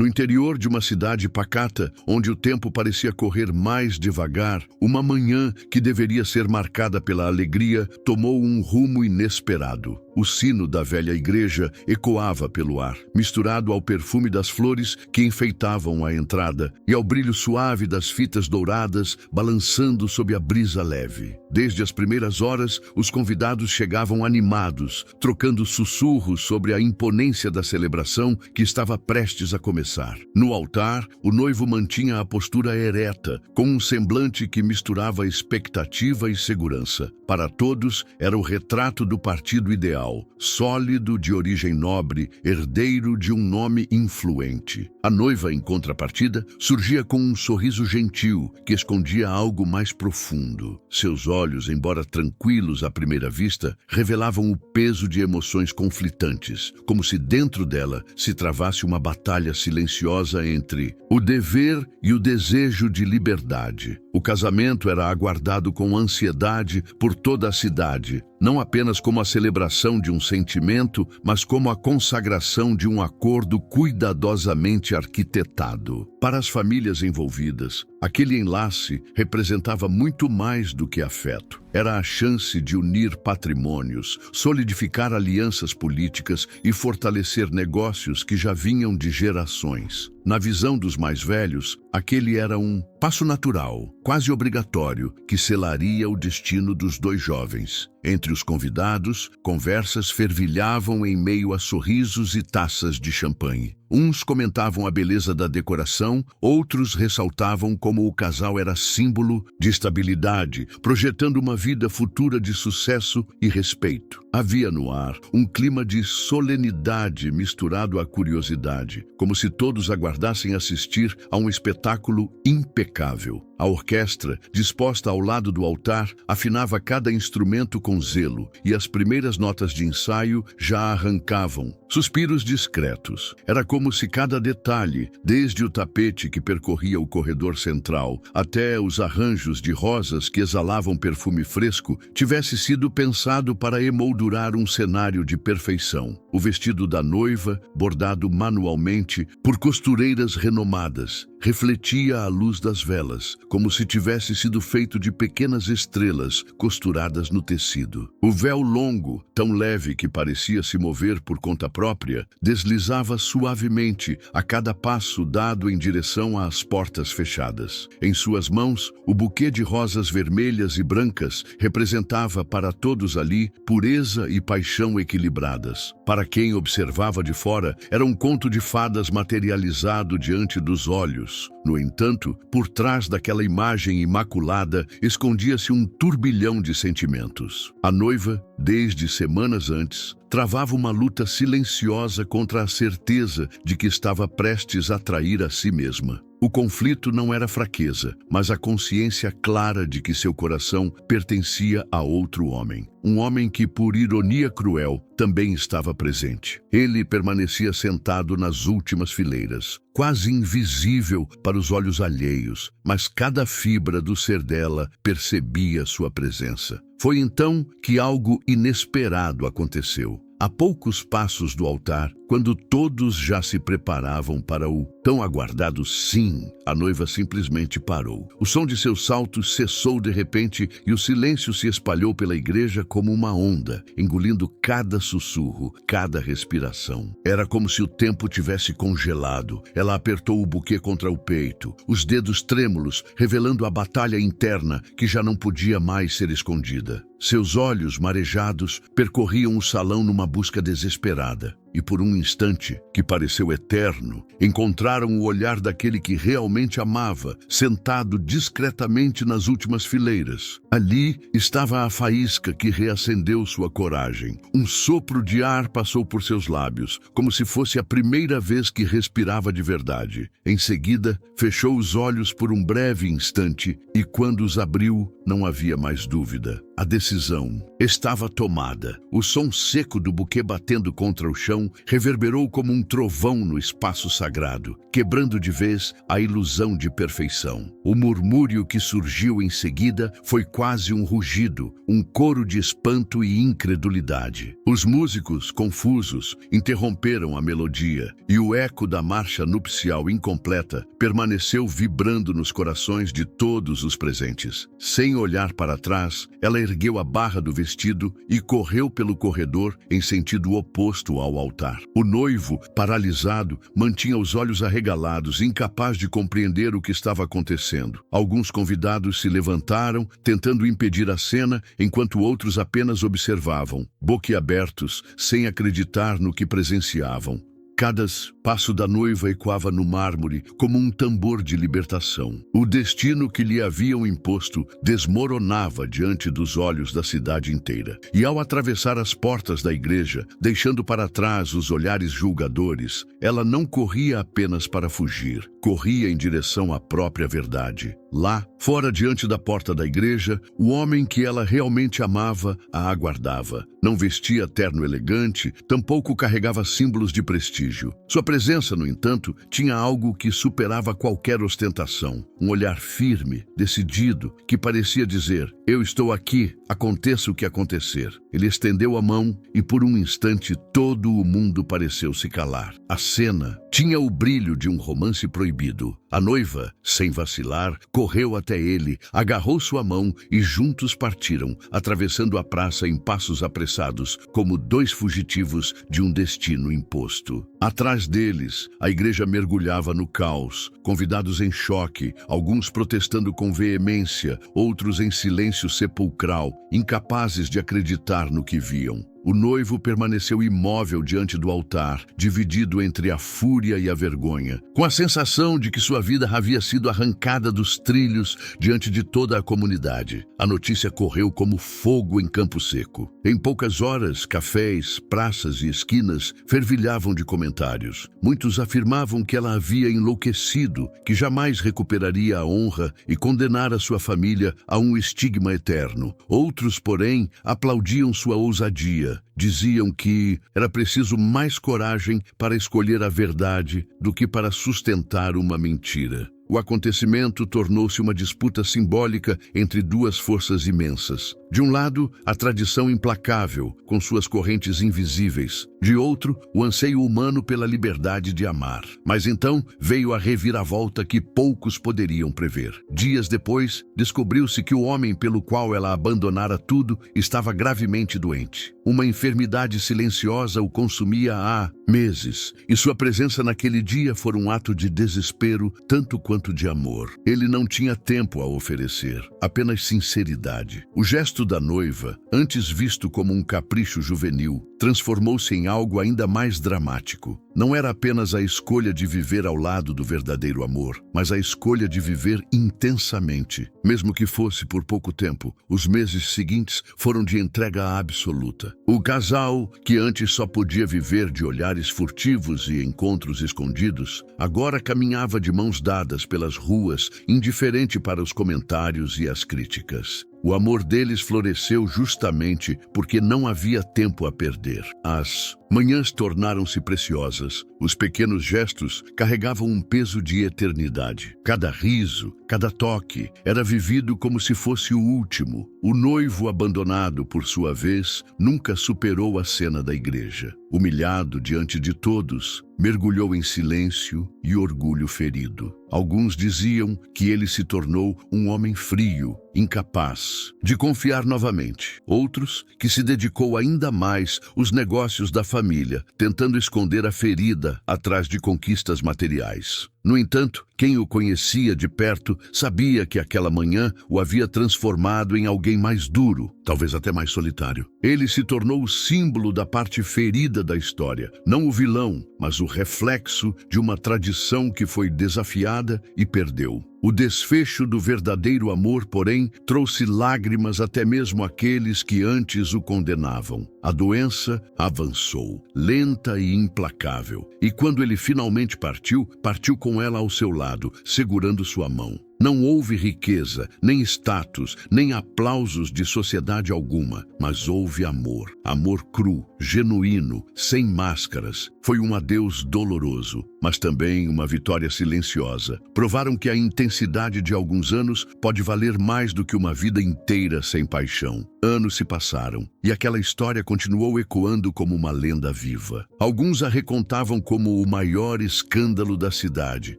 No interior de uma cidade pacata, onde o tempo parecia correr mais devagar, uma manhã que deveria ser marcada pela alegria tomou um rumo inesperado. O sino da velha igreja ecoava pelo ar, misturado ao perfume das flores que enfeitavam a entrada e ao brilho suave das fitas douradas balançando sob a brisa leve. Desde as primeiras horas, os convidados chegavam animados, trocando sussurros sobre a imponência da celebração que estava prestes a começar. No altar, o noivo mantinha a postura ereta, com um semblante que misturava expectativa e segurança. Para todos, era o retrato do partido ideal, sólido, de origem nobre, herdeiro de um nome influente. A noiva, em contrapartida, surgia com um sorriso gentil que escondia algo mais profundo. Seus olhos, embora tranquilos à primeira vista, revelavam o peso de emoções conflitantes, como se dentro dela se travasse uma batalha silenciosa entre o dever e o desejo de liberdade. O casamento era aguardado com ansiedade por toda a cidade, não apenas como a celebração de um sentimento, mas como a consagração de um acordo cuidadosamente arquitetado. Para as famílias envolvidas, aquele enlace representava muito mais do que afeto. Era a chance de unir patrimônios, solidificar alianças políticas e fortalecer negócios que já vinham de gerações. Na visão dos mais velhos, aquele era um passo natural, quase obrigatório, que selaria o destino dos dois jovens. Entre os convidados, conversas fervilhavam em meio a sorrisos e taças de champanhe. Uns comentavam a beleza da decoração, outros ressaltavam como o casal era símbolo de estabilidade, projetando uma vida futura de sucesso e respeito. Havia no ar um clima de solenidade misturado à curiosidade, como se todos aguardassem assistir a um espetáculo impecável. A orquestra, disposta ao lado do altar, afinava cada instrumento com zelo, e as primeiras notas de ensaio já arrancavam. Suspiros discretos. Era como se cada detalhe, desde o tapete que percorria o corredor central até os arranjos de rosas que exalavam perfume fresco, tivesse sido pensado para emoldurar um cenário de perfeição. O vestido da noiva, bordado manualmente por costureiras renomadas, refletia a luz das velas, como se tivesse sido feito de pequenas estrelas costuradas no tecido. O véu longo, tão leve que parecia se mover por conta própria, deslizava suavemente a cada passo dado em direção às portas fechadas. Em suas mãos, o buquê de rosas vermelhas e brancas representava para todos ali pureza e paixão equilibradas. Para quem observava de fora, era um conto de fadas materializado diante dos olhos. No entanto, por trás daquela imagem imaculada, escondia-se um turbilhão de sentimentos. A noiva, desde semanas antes, travava uma luta silenciosa contra a certeza de que estava prestes a trair a si mesma. O conflito não era fraqueza, mas a consciência clara de que seu coração pertencia a outro homem. Um homem que, por ironia cruel, também estava presente. Ele permanecia sentado nas últimas fileiras, quase invisível para os olhos alheios, mas cada fibra do ser dela percebia sua presença. Foi então que algo inesperado aconteceu. A poucos passos do altar, quando todos já se preparavam para o tão aguardado sim, a noiva simplesmente parou. O som de seus saltos cessou de repente e o silêncio se espalhou pela igreja como uma onda, engolindo cada sussurro, cada respiração. Era como se o tempo tivesse congelado. Ela apertou o buquê contra o peito, os dedos trêmulos, revelando a batalha interna que já não podia mais ser escondida. Seus olhos marejados percorriam o salão numa busca desesperada. E por um instante, que pareceu eterno, encontraram o olhar daquele que realmente amava, sentado discretamente nas últimas fileiras. Ali estava a faísca que reacendeu sua coragem. Um sopro de ar passou por seus lábios, como se fosse a primeira vez que respirava de verdade. Em seguida, fechou os olhos por um breve instante e, quando os abriu, não havia mais dúvida. A decisão estava tomada. O som seco do buquê batendo contra o chão explosão reverberou como um trovão no espaço sagrado, quebrando de vez a ilusão de perfeição. O murmúrio que surgiu em seguida foi quase um rugido, um coro de espanto e incredulidade. Os músicos, confusos, interromperam a melodia, e o eco da marcha nupcial incompleta permaneceu vibrando nos corações de todos os presentes. Sem olhar para trás, ela ergueu a barra do vestido e correu pelo corredor em sentido oposto ao altar. O noivo, paralisado, mantinha os olhos arregalados, incapaz de compreender o que estava acontecendo. Alguns convidados se levantaram, tentando impedir a cena, enquanto outros apenas observavam, boquiabertos, sem acreditar no que presenciavam. Cada passo da noiva ecoava no mármore como um tambor de libertação. O destino que lhe haviam imposto desmoronava diante dos olhos da cidade inteira. E ao atravessar as portas da igreja, deixando para trás os olhares julgadores, ela não corria apenas para fugir, corria em direção à própria verdade. Lá, fora diante da porta da igreja, o homem que ela realmente amava a aguardava. Não vestia terno elegante, tampouco carregava símbolos de prestígio. Sua presença, no entanto, tinha algo que superava qualquer ostentação. Um olhar firme, decidido, que parecia dizer: "Eu estou aqui, aconteça o que acontecer." Ele estendeu a mão e, por um instante, todo o mundo pareceu se calar. A cena tinha o brilho de um romance proibido. A noiva, sem vacilar, correu até ele, agarrou sua mão e juntos partiram, atravessando a praça em passos apressados, como dois fugitivos de um destino imposto. Atrás deles, a igreja mergulhava no caos, convidados em choque, alguns protestando com veemência, outros em silêncio sepulcral, incapazes de acreditar no que viam. O noivo permaneceu imóvel diante do altar, dividido entre a fúria e a vergonha, com a sensação de que sua vida havia sido arrancada dos trilhos diante de toda a comunidade. A notícia correu como fogo em campo seco. Em poucas horas, cafés, praças e esquinas fervilhavam de comentários. Muitos afirmavam que ela havia enlouquecido, que jamais recuperaria a honra e condenara sua família a um estigma eterno. Outros, porém, aplaudiam sua ousadia. Diziam que era preciso mais coragem para escolher a verdade do que para sustentar uma mentira. O acontecimento tornou-se uma disputa simbólica entre duas forças imensas. De um lado, a tradição implacável, com suas correntes invisíveis. De outro, o anseio humano pela liberdade de amar. Mas então veio a reviravolta que poucos poderiam prever. Dias depois, descobriu-se que o homem pelo qual ela abandonara tudo estava gravemente doente. Uma enfermidade silenciosa o consumia há meses, e sua presença naquele dia foi um ato de desespero tanto quanto de amor. Ele não tinha tempo a oferecer, apenas sinceridade. O gesto da noiva, antes visto como um capricho juvenil, transformou-se em algo ainda mais dramático. Não era apenas a escolha de viver ao lado do verdadeiro amor, mas a escolha de viver intensamente. Mesmo que fosse por pouco tempo, os meses seguintes foram de entrega absoluta. O casal, que antes só podia viver de olhares furtivos e encontros escondidos, agora caminhava de mãos dadas pelas ruas, indiferente para os comentários e as críticas. O amor deles floresceu justamente porque não havia tempo a perder. As manhãs tornaram-se preciosas. Os pequenos gestos carregavam um peso de eternidade. Cada riso, cada toque, era vivido como se fosse o último. O noivo abandonado, por sua vez, nunca superou a cena da igreja. Humilhado diante de todos, mergulhou em silêncio e orgulho ferido. Alguns diziam que ele se tornou um homem frio, incapaz de confiar novamente. Outros que se dedicou ainda mais aos negócios da família, tentando esconder a ferida atrás de conquistas materiais. No entanto, quem o conhecia de perto sabia que aquela manhã o havia transformado em alguém mais duro, talvez até mais solitário. Ele se tornou o símbolo da parte ferida da história, não o vilão, mas o reflexo de uma tradição que foi desafiada e perdeu. O desfecho do verdadeiro amor, porém, trouxe lágrimas até mesmo àqueles que antes o condenavam. A doença avançou, lenta e implacável, e quando ele finalmente partiu, partiu com ela ao seu lado, segurando sua mão. Não houve riqueza, nem status, nem aplausos de sociedade alguma, mas houve amor. Amor cru, genuíno, sem máscaras. Foi um adeus doloroso, mas também uma vitória silenciosa. Provaram que a intensidade de alguns anos pode valer mais do que uma vida inteira sem paixão. Anos se passaram, e aquela história continuou ecoando como uma lenda viva. Alguns a recontavam como o maior escândalo da cidade,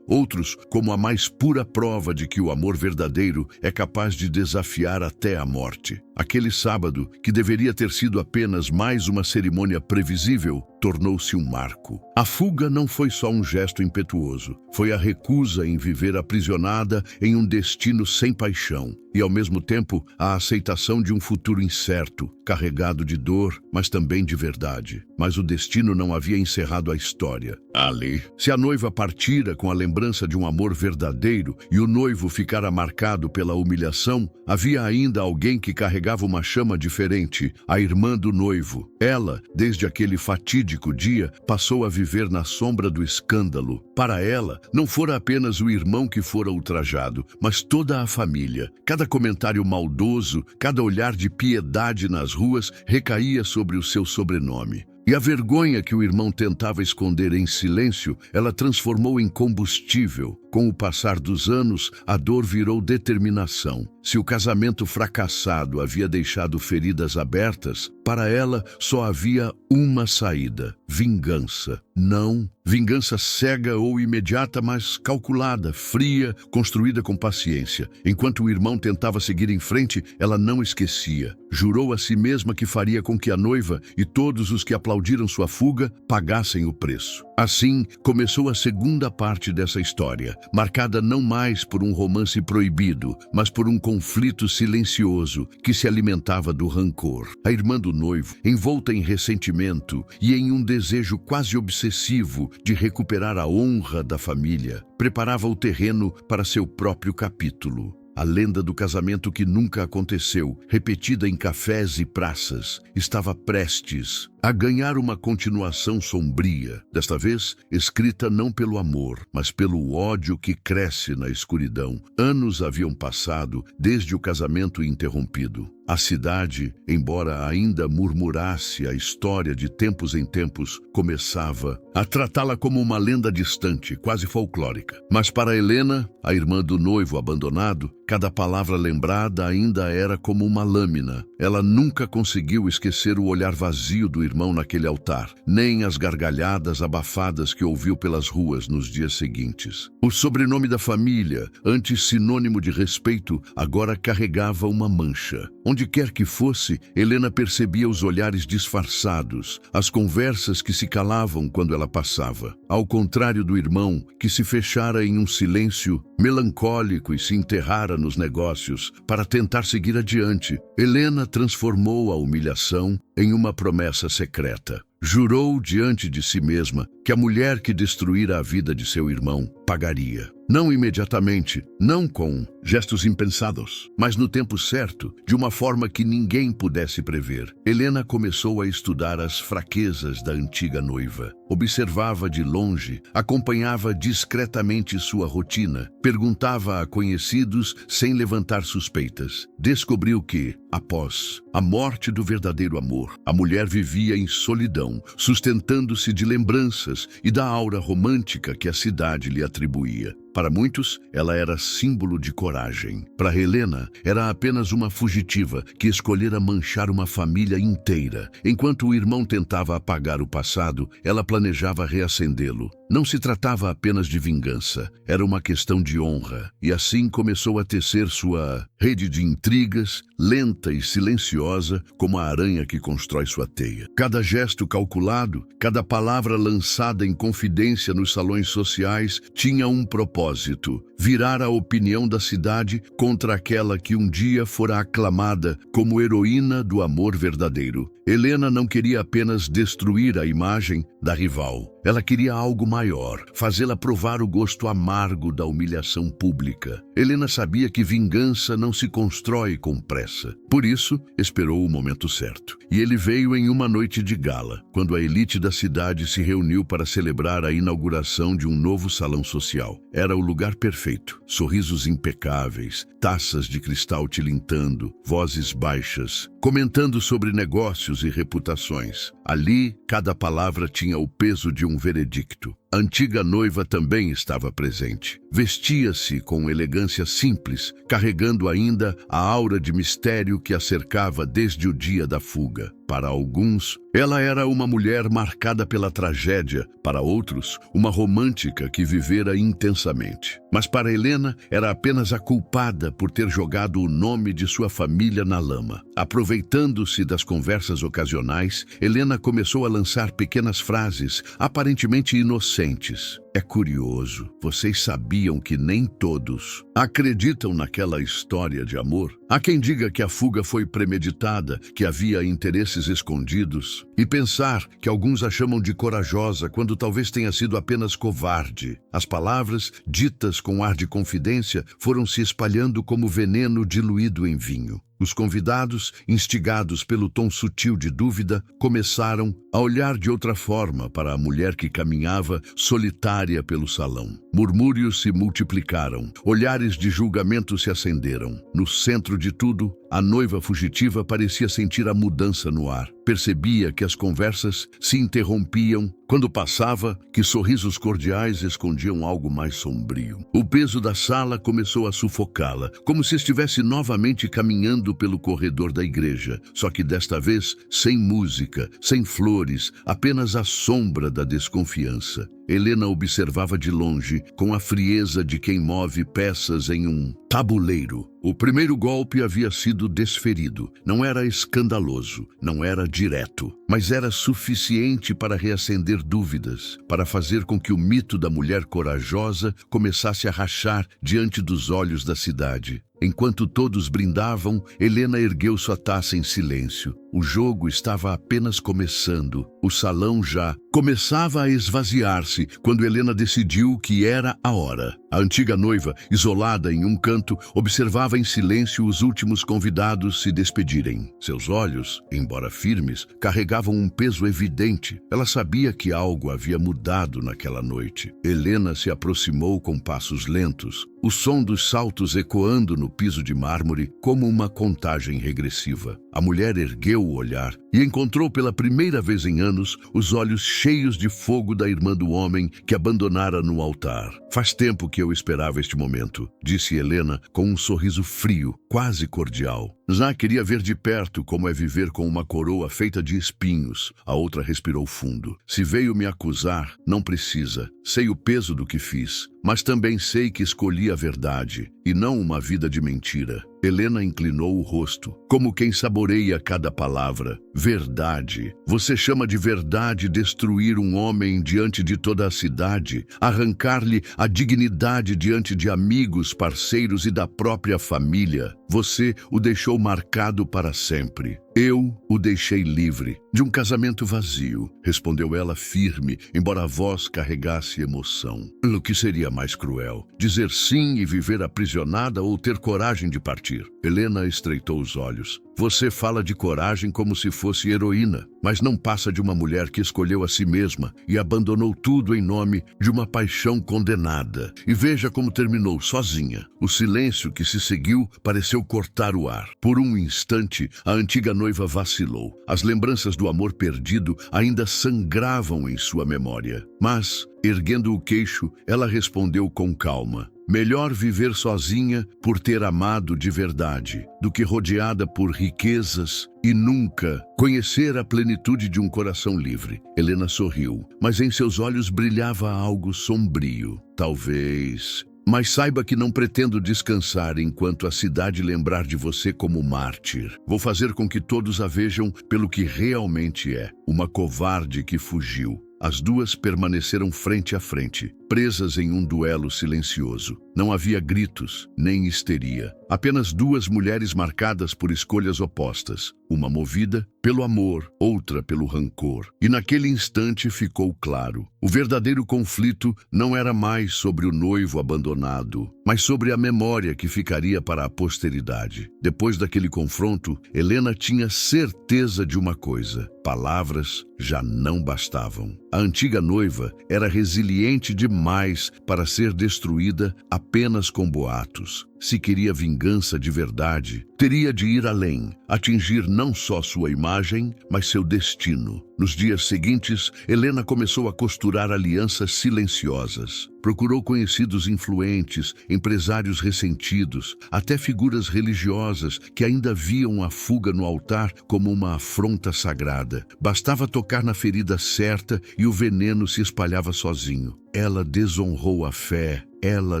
outros como a mais pura prova de que o amor verdadeiro é capaz de desafiar até a morte. Aquele sábado, que deveria ter sido apenas mais uma cerimônia previsível, tornou-se um marco. A fuga não foi só um gesto impetuoso, foi a recusa em viver aprisionada em um destino sem paixão e, ao mesmo tempo, a aceitação de um futuro incerto, carregado de dor, mas também de verdade. Mas o destino não havia encerrado a história. Ali, se a noiva partira com a lembrança de um amor verdadeiro e o noivo ficara marcado pela humilhação, havia ainda alguém que carregava uma chama diferente, a irmã do noivo. Ela, desde aquele fatídico dia, passou a viver na sombra do escândalo. Para ela, não fora apenas o irmão que fora ultrajado, mas toda a família. Cada comentário maldoso, cada olhar de piedade nas ruas recaía sobre o seu sobrenome. E a vergonha que o irmão tentava esconder em silêncio, ela transformou em combustível. Com o passar dos anos, a dor virou determinação. Se o casamento fracassado havia deixado feridas abertas, para ela só havia uma saída: vingança. Não vingança cega ou imediata, mas calculada, fria, construída com paciência. Enquanto o irmão tentava seguir em frente, ela não esquecia. Jurou a si mesma que faria com que a noiva e todos os que aplaudiram sua fuga pagassem o preço. Assim, começou a segunda parte dessa história, marcada não mais por um romance proibido, mas por um conflito silencioso que se alimentava do rancor. A irmã do noivo, envolta em ressentimento e em um desejo quase obsessivo de recuperar a honra da família, preparava o terreno para seu próprio capítulo. A lenda do casamento que nunca aconteceu, repetida em cafés e praças, estava prestes a ganhar uma continuação sombria, desta vez escrita não pelo amor, mas pelo ódio que cresce na escuridão. Anos haviam passado desde o casamento interrompido. A cidade, embora ainda murmurasse a história de tempos em tempos, começava a tratá-la como uma lenda distante, quase folclórica. Mas para Helena, a irmã do noivo abandonado, cada palavra lembrada ainda era como uma lâmina. Ela nunca conseguiu esquecer o olhar vazio do irmão naquele altar, nem as gargalhadas abafadas que ouviu pelas ruas nos dias seguintes. O sobrenome da família, antes sinônimo de respeito, agora carregava uma mancha. Onde quer que fosse, Helena percebia os olhares disfarçados, as conversas que se calavam quando ela passava. Ao contrário do irmão, que se fechara em um silêncio melancólico e se enterrara nos negócios para tentar seguir adiante, Helena transformou a humilhação em uma promessa secreta. Jurou diante de si mesma que a mulher que destruíra a vida de seu irmão pagaria. Não imediatamente, não com gestos impensados, mas no tempo certo, de uma forma que ninguém pudesse prever. Helena começou a estudar as fraquezas da antiga noiva. Observava de longe, acompanhava discretamente sua rotina, perguntava a conhecidos sem levantar suspeitas. Descobriu que, após a morte do verdadeiro amor, a mulher vivia em solidão, sustentando-se de lembranças e da aura romântica que a cidade lhe atribuía. Para muitos, ela era símbolo de coragem. Para Helena, era apenas uma fugitiva que escolhera manchar uma família inteira. Enquanto o irmão tentava apagar o passado, ela planejava reacendê-lo. Não se tratava apenas de vingança, era uma questão de honra. E assim começou a tecer sua rede de intrigas, lenta e silenciosa, como a aranha que constrói sua teia. Cada gesto calculado, cada palavra lançada em confidência nos salões sociais tinha um propósito: virar a opinião da cidade contra aquela que um dia fora aclamada como heroína do amor verdadeiro. Helena não queria apenas destruir a imagem da rival. Ela queria algo maior, fazê-la provar o gosto amargo da humilhação pública. Helena sabia que vingança não se constrói com pressa. Por isso, esperou o momento certo. E ele veio em uma noite de gala, quando a elite da cidade se reuniu para celebrar a inauguração de um novo salão social. Era o lugar perfeito. Sorrisos impecáveis, taças de cristal tilintando, vozes baixas, comentando sobre negócios e reputações. Ali, cada palavra tinha o peso de um veredicto. A antiga noiva também estava presente. Vestia-se com elegância simples, carregando ainda a aura de mistério que a cercava desde o dia da fuga. Para alguns, ela era uma mulher marcada pela tragédia, para outros, uma romântica que vivera intensamente. Mas para Helena, era apenas a culpada por ter jogado o nome de sua família na lama. Aproveitando-se das conversas ocasionais, Helena começou a lançar pequenas frases, aparentemente inocentes. É curioso, vocês sabiam que nem todos acreditam naquela história de amor? Há quem diga que a fuga foi premeditada, que havia interesses escondidos, e pensar que alguns a chamam de corajosa quando talvez tenha sido apenas covarde. As palavras, ditas com ar de confidência, foram se espalhando como veneno diluído em vinho. Os convidados, instigados pelo tom sutil de dúvida, começaram a olhar de outra forma para a mulher que caminhava solitária pelo salão. Murmúrios se multiplicaram, olhares de julgamento se acenderam. No centro de tudo, a noiva fugitiva parecia sentir a mudança no ar. Percebia que as conversas se interrompiam quando passava, que sorrisos cordiais escondiam algo mais sombrio. O peso da sala começou a sufocá-la, como se estivesse novamente caminhando pelo corredor da igreja, só que desta vez sem música, sem flores, apenas a sombra da desconfiança. Helena observava de longe, com a frieza de quem move peças em um tabuleiro. O primeiro golpe havia sido desferido. Não era escandaloso, não era direto, mas era suficiente para reacender dúvidas, para fazer com que o mito da mulher corajosa começasse a rachar diante dos olhos da cidade. Enquanto todos brindavam, Helena ergueu sua taça em silêncio. O jogo estava apenas começando. O salão já começava a esvaziar-se quando Helena decidiu que era a hora. A antiga noiva, isolada em um canto, observava em silêncio os últimos convidados se despedirem. Seus olhos, embora firmes, carregavam um peso evidente. Ela sabia que algo havia mudado naquela noite. Helena se aproximou com passos lentos, o som dos saltos ecoando no piso de mármore como uma contagem regressiva. A mulher ergueu o olhar e encontrou pela primeira vez em anos os olhos cheios de fogo da irmã do homem que abandonara no altar. Faz tempo que eu esperava este momento, disse Helena com um sorriso frio, quase cordial. Já queria ver de perto como é viver com uma coroa feita de espinhos. A outra respirou fundo. Se veio me acusar, não precisa. Sei o peso do que fiz, mas também sei que escolhi a verdade e não uma vida de mentira. Helena inclinou o rosto, como quem saboreia cada palavra. Verdade. Você chama de verdade destruir um homem diante de toda a cidade, arrancar-lhe a dignidade diante de amigos, parceiros e da própria família. Você o deixou marcado para sempre. Eu o deixei livre, de um casamento vazio, respondeu ela firme, embora a voz carregasse emoção. O que seria mais cruel? Dizer sim e viver aprisionada ou ter coragem de partir? Helena estreitou os olhos. Você fala de coragem como se fosse heroína, mas não passa de uma mulher que escolheu a si mesma e abandonou tudo em nome de uma paixão condenada. E veja como terminou, sozinha. O silêncio que se seguiu pareceu cortar o ar. Por um instante, a antiga noiva vacilou. As lembranças do amor perdido ainda sangravam em sua memória. Mas, erguendo o queixo, ela respondeu com calma. Melhor viver sozinha por ter amado de verdade, do que rodeada por riquezas e nunca conhecer a plenitude de um coração livre. Helena sorriu, mas em seus olhos brilhava algo sombrio. Talvez... Mas saiba que não pretendo descansar enquanto a cidade lembrar de você como mártir. Vou fazer com que todos a vejam pelo que realmente é, uma covarde que fugiu. As duas permaneceram frente a frente, presas em um duelo silencioso. Não havia gritos, nem histeria. Apenas duas mulheres marcadas por escolhas opostas, uma movida pelo amor, outra pelo rancor. E naquele instante ficou claro: o verdadeiro conflito não era mais sobre o noivo abandonado, mas sobre a memória que ficaria para a posteridade. Depois daquele confronto, Helena tinha certeza de uma coisa: palavras já não bastavam. A antiga noiva era resiliente demais para ser destruída apenas com boatos. Se queria vingança de verdade, teria de ir além, atingir não só sua imagem, mas seu destino. Nos dias seguintes, Helena começou a costurar alianças silenciosas. Procurou conhecidos influentes, empresários ressentidos, até figuras religiosas que ainda viam a fuga no altar como uma afronta sagrada. Bastava tocar na ferida certa e o veneno se espalhava sozinho. Ela desonrou a fé, ela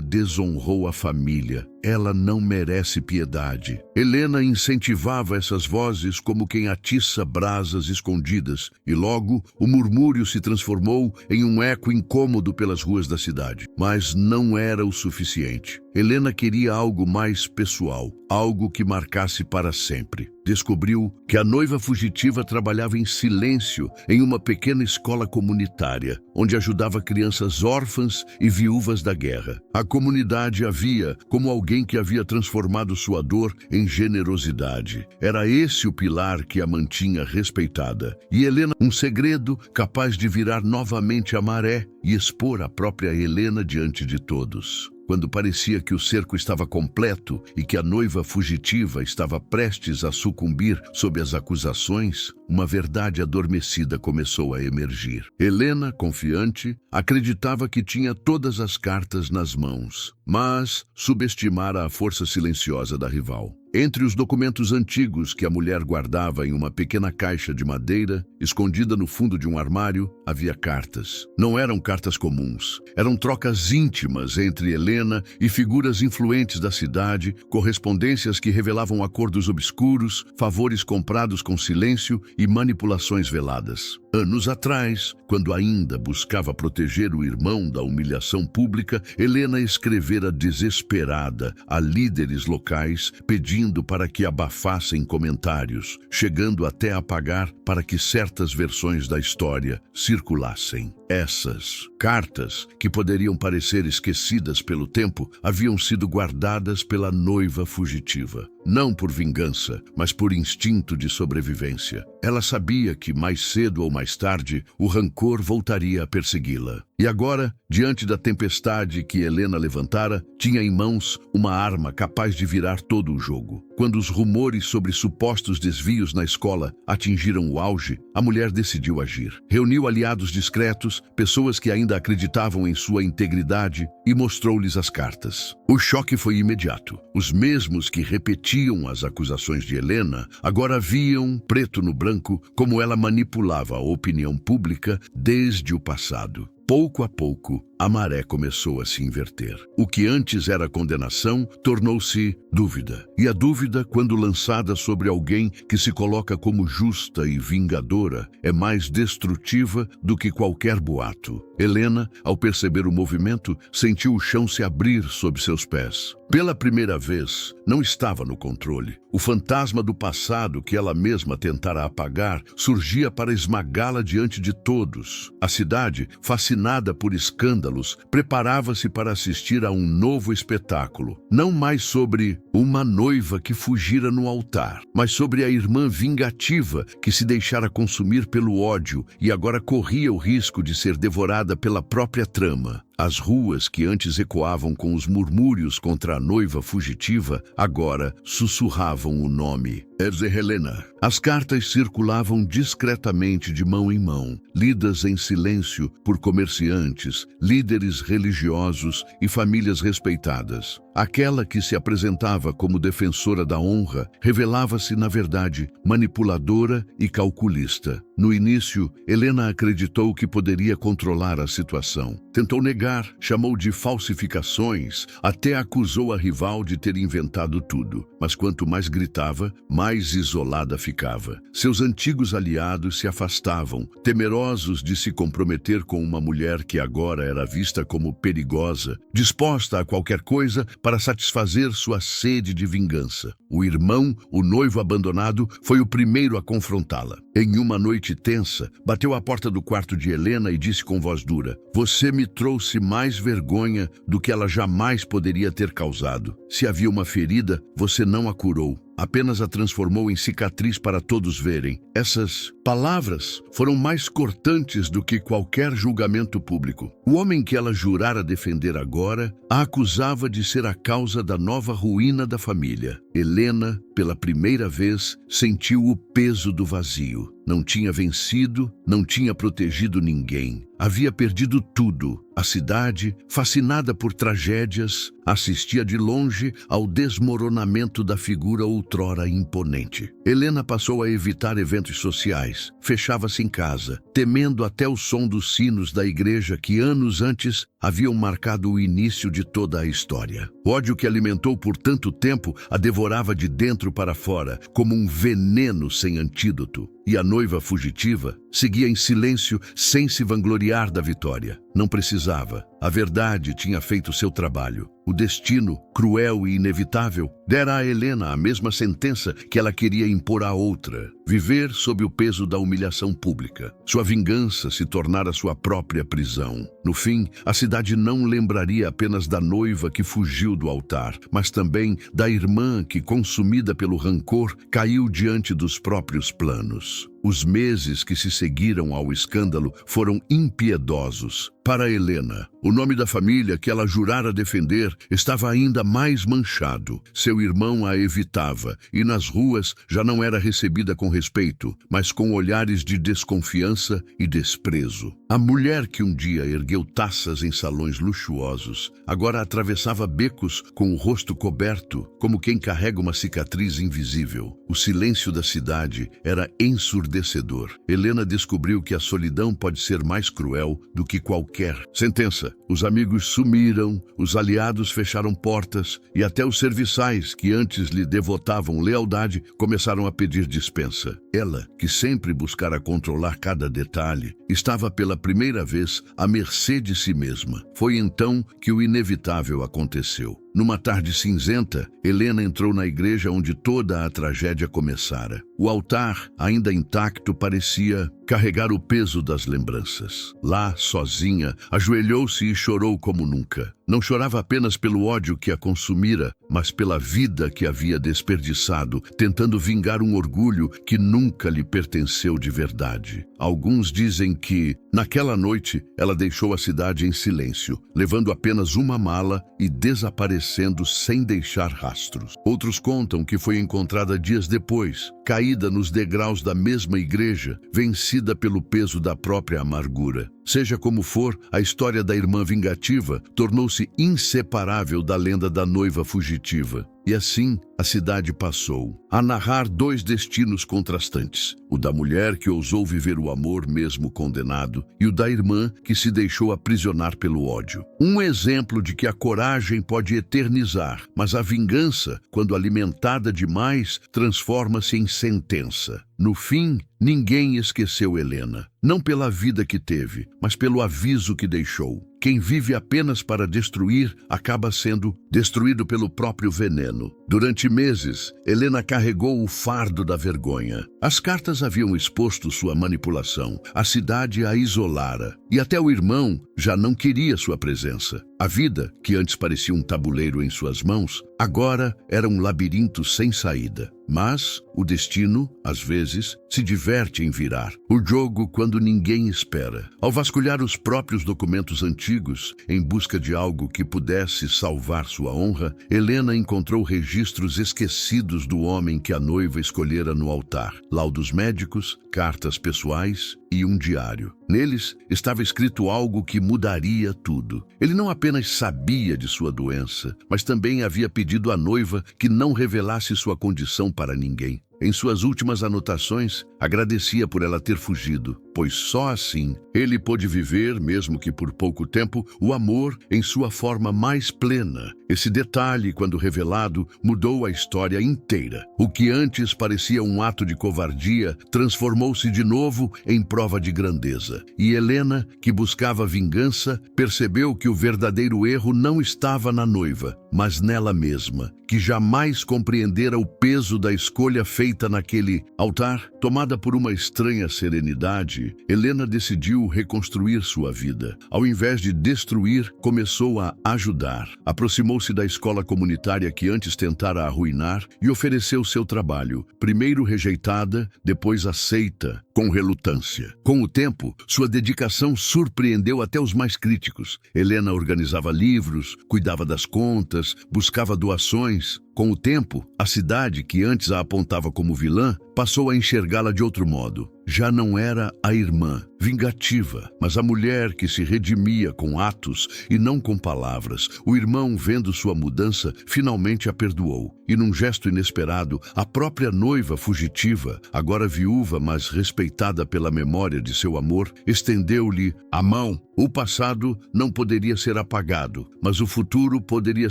desonrou a família, ela não merece piedade. Helena incentivava essas vozes como quem atiça brasas escondidas, e logo o murmúrio se transformou em um eco incômodo pelas ruas da cidade. Mas não era o suficiente. Helena queria algo mais pessoal, algo que marcasse para sempre. Descobriu que a noiva fugitiva trabalhava em silêncio em uma pequena escola comunitária, onde ajudava crianças órfãs e viúvas da guerra. A comunidade a via como alguém que havia transformado sua dor em generosidade. Era esse o pilar que a mantinha respeitada. E Helena, um segredo capaz de virar novamente a maré e expor a própria Helena diante de todos. Quando parecia que o cerco estava completo e que a noiva fugitiva estava prestes a sucumbir sob as acusações, uma verdade adormecida começou a emergir. Helena, confiante, acreditava que tinha todas as cartas nas mãos, mas subestimara a força silenciosa da rival. Entre os documentos antigos que a mulher guardava em uma pequena caixa de madeira, escondida no fundo de um armário, havia cartas. Não eram cartas comuns, eram trocas íntimas entre Helena e figuras influentes da cidade, correspondências que revelavam acordos obscuros, favores comprados com silêncio e manipulações veladas. Anos atrás, quando ainda buscava proteger o irmão da humilhação pública, Helena escrevera desesperada a líderes locais, pedindo para que abafassem comentários, chegando até a pagar para que certas versões da história circulassem. Essas cartas, que poderiam parecer esquecidas pelo tempo, haviam sido guardadas pela noiva fugitiva. Não por vingança, mas por instinto de sobrevivência. Ela sabia que, mais cedo ou mais tarde, o rancor voltaria a persegui-la. E agora, diante da tempestade que Helena levantara, tinha em mãos uma arma capaz de virar todo o jogo. Quando os rumores sobre supostos desvios na escola atingiram o auge, a mulher decidiu agir. Reuniu aliados discretos, pessoas que ainda acreditavam em sua integridade, e mostrou-lhes as cartas. O choque foi imediato. Os mesmos que repetiam as acusações de Helena agora viam, preto no branco, como ela manipulava a opinião pública desde o passado. Pouco a pouco, a maré começou a se inverter. O que antes era condenação tornou-se dúvida. E a dúvida, quando lançada sobre alguém que se coloca como justa e vingadora, é mais destrutiva do que qualquer boato. Helena, ao perceber o movimento, sentiu o chão se abrir sob seus pés. Pela primeira vez, não estava no controle. O fantasma do passado que ela mesma tentara apagar surgia para esmagá-la diante de todos. A cidade, fascinada por escândalos, preparava-se para assistir a um novo espetáculo. Não mais sobre uma noiva que fugira no altar, mas sobre a irmã vingativa que se deixara consumir pelo ódio e agora corria o risco de ser devorada pela própria trama. As ruas que antes ecoavam com os murmúrios contra a noiva fugitiva, agora sussurravam o nome: Helena. As cartas circulavam discretamente de mão em mão, lidas em silêncio por comerciantes, líderes religiosos e famílias respeitadas. Aquela que se apresentava como defensora da honra revelava-se, na verdade, manipuladora e calculista. No início, Helena acreditou que poderia controlar a situação. Tentou negar, chamou de falsificações, até acusou a rival de ter inventado tudo. Mas quanto mais gritava, mais isolada ficava. Seus antigos aliados se afastavam, temerosos de se comprometer com uma mulher que agora era vista como perigosa, disposta a qualquer coisa para satisfazer sua sede de vingança. O irmão, o noivo abandonado, foi o primeiro a confrontá-la. Em uma noite tensa, bateu à porta do quarto de Helena e disse com voz dura: "Você me trouxe mais vergonha do que ela jamais poderia ter causado. Se havia uma ferida, você não a curou. Apenas a transformou em cicatriz para todos verem." Essas palavras foram mais cortantes do que qualquer julgamento público. O homem que ela jurara defender agora a acusava de ser a causa da nova ruína da família. Helena, pela primeira vez, sentiu o peso do vazio. Não tinha vencido, não tinha protegido ninguém. Havia perdido tudo. A cidade, fascinada por tragédias, assistia de longe ao desmoronamento da figura outrora imponente. Helena passou a evitar eventos sociais. Fechava-se em casa, temendo até o som dos sinos da igreja que anos antes haviam marcado o início de toda a história. O ódio que alimentou por tanto tempo a devorava de dentro para fora, como um veneno sem antídoto. E a noiva fugitiva seguia em silêncio, sem se vangloriar da vitória. Não precisava. A verdade tinha feito seu trabalho. O destino, cruel e inevitável, dera a Helena a mesma sentença que ela queria impor à outra: viver sob o peso da humilhação pública. Sua vingança se tornara sua própria prisão. No fim, a cidade não lembraria apenas da noiva que fugiu do altar, mas também da irmã que, consumida pelo rancor, caiu diante dos próprios planos. Os meses que se seguiram ao escândalo foram impiedosos. Para Helena, o nome da família que ela jurara defender estava ainda mais manchado. Seu irmão a evitava e nas ruas já não era recebida com respeito, mas com olhares de desconfiança e desprezo. A mulher que um dia ergueu taças em salões luxuosos, agora atravessava becos com o rosto coberto, como quem carrega uma cicatriz invisível. O silêncio da cidade era ensurdecedor. Helena descobriu que a solidão pode ser mais cruel do que qualquer sentença. Os amigos sumiram, os aliados fecharam portas e até os serviçais, que antes lhe devotavam lealdade, começaram a pedir dispensa. Ela, que sempre buscara controlar cada detalhe, estava pela primeira vez à mercê de si mesma. Foi então que o inevitável aconteceu. Numa tarde cinzenta, Helena entrou na igreja onde toda a tragédia começara. O altar, ainda intacto, parecia carregar o peso das lembranças. Lá, sozinha, ajoelhou-se e chorou como nunca. Não chorava apenas pelo ódio que a consumira, mas pela vida que havia desperdiçado, tentando vingar um orgulho que nunca lhe pertenceu de verdade. Alguns dizem que, naquela noite, ela deixou a cidade em silêncio, levando apenas uma mala e desaparecendo sem deixar rastros. Outros contam que foi encontrada dias depois, caída nos degraus da mesma igreja, vencida pelo peso da própria amargura. Seja como for, a história da irmã vingativa tornou-se inseparável da lenda da noiva fugitiva. E assim, a cidade passou a narrar dois destinos contrastantes: o da mulher que ousou viver o amor mesmo condenado e o da irmã que se deixou aprisionar pelo ódio. Um exemplo de que a coragem pode eternizar, mas a vingança, quando alimentada demais, transforma-se em sentença. No fim, ninguém esqueceu Helena, não pela vida que teve, mas pelo aviso que deixou. Quem vive apenas para destruir acaba sendo destruído pelo próprio veneno. Durante meses, Helena carregou o fardo da vergonha. As cartas haviam exposto sua manipulação, a cidade a isolara, e até o irmão já não queria sua presença. A vida, que antes parecia um tabuleiro em suas mãos, agora era um labirinto sem saída. Mas o destino, às vezes, se diverte em virar o jogo quando ninguém espera. Ao vasculhar os próprios documentos antigos, em busca de algo que pudesse salvar sua honra, Helena encontrou registros esquecidos do homem que a noiva escolhera no altar. laudos médicos, cartas pessoais e um diário. Neles estava escrito algo que mudaria tudo. Ele não apenas sabia de sua doença, mas também havia pedido à noiva que não revelasse sua condição para ninguém. Em suas últimas anotações, agradecia por ela ter fugido, pois só assim ele pôde viver, mesmo que por pouco tempo, o amor em sua forma mais plena. Esse detalhe, quando revelado, mudou a história inteira. O que antes parecia um ato de covardia, transformou-se de novo em prova de grandeza. E Helena, que buscava vingança, percebeu que o verdadeiro erro não estava na noiva, mas nela mesma, que jamais compreendera o peso da escolha feita naquele altar. Tomada por uma estranha serenidade, Helena decidiu reconstruir sua vida. Ao invés de destruir, começou a ajudar. Aproximou-se da escola comunitária que antes tentara arruinar e ofereceu seu trabalho, primeiro rejeitada, depois aceita, com relutância. Com o tempo, sua dedicação surpreendeu até os mais críticos. Helena organizava livros, cuidava das contas, buscava doações. Com o tempo, a cidade, que antes a apontava como vilã, passou a enxergá-la de outro modo. Já não era a irmã vingativa, mas a mulher que se redimia com atos e não com palavras. O irmão, vendo sua mudança, finalmente a perdoou. E num gesto inesperado, a própria noiva fugitiva, agora viúva, mas respeitada pela memória de seu amor, estendeu-lhe a mão. O passado não poderia ser apagado, mas o futuro poderia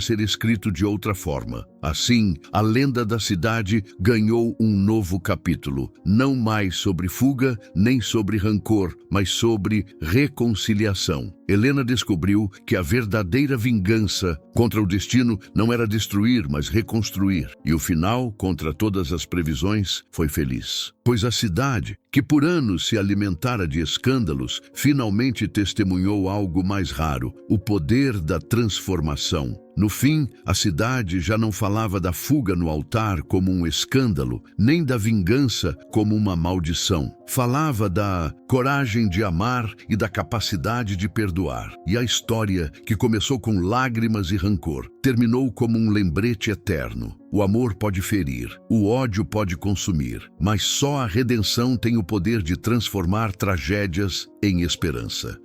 ser escrito de outra forma. Assim, a lenda da cidade ganhou um novo capítulo, não mais sobre fuga nem sobre rancor, mas sobre reconciliação. Helena descobriu que a verdadeira vingança contra o destino não era destruir, mas reconstruir. E o final, contra todas as previsões, foi feliz. Pois a cidade, que por anos se alimentara de escândalos, finalmente testemunhou algo mais raro: o poder da transformação. No fim, a cidade já não falava da fuga no altar como um escândalo, nem da vingança como uma maldição. Falava da coragem de amar e da capacidade de perdoar. E a história, que começou com lágrimas e rancor, terminou como um lembrete eterno. O amor pode ferir, o ódio pode consumir, mas só a redenção tem o poder de transformar tragédias em esperança.